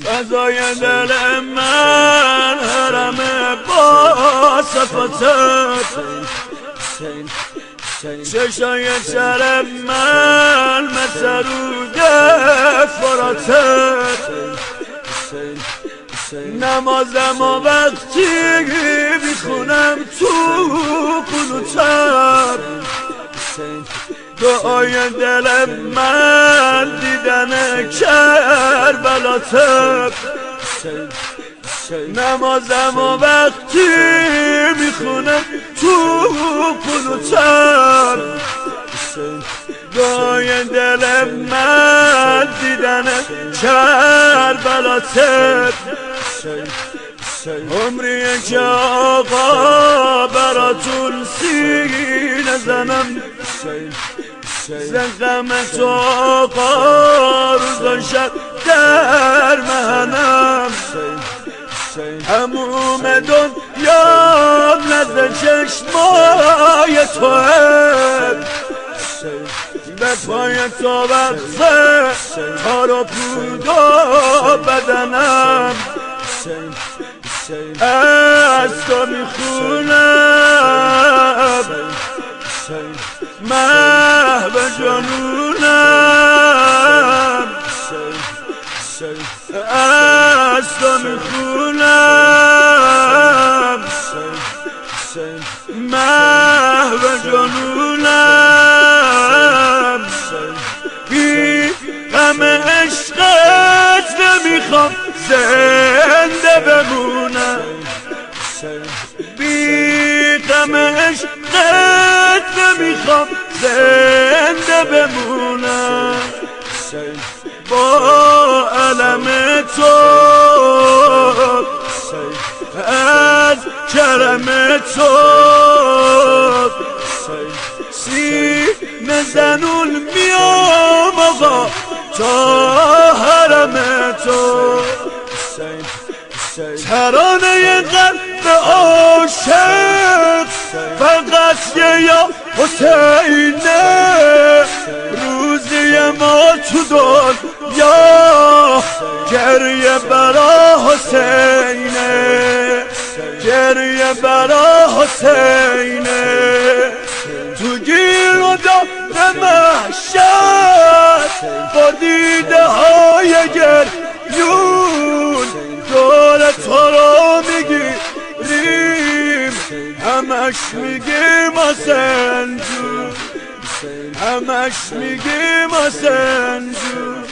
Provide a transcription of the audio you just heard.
فضای دل من حرم با صفاتت، چشای چرم من مسرود فراتت، نمازم و وقتی میخونم تو قنوتت، دعای دل من دیدن کربلاتت، نمازم و وقتی میخونم تو قنوتت، دعای دل من دیدن کربلاتت، عمریه که آقا براتون سینه زنم، زنقمت آقا روز شب در مهنم، هموم دنیا نزد چشمای توه، به پای تو بخصه تار و پود و بدنم، از تو میخونم محو جنونم، از تو میخونم محو جنونم، بی غم عشقت نمیخوام زنده بمونم، بی غم عشقت نمیخوام زنده بمونم، با علم تو از کرم تو سینه زنون میام آقا تا حرم تو، ترانه قلب عاشق فقط یا حسینه، روزی ما تو دنیا گریه برا حسینه، گریه برا حسینه، تو گیر و دار محشر با دیده های گریون دور تو رو میگیریم، همش میگیم حسین جون، همش میگیم حسین جون.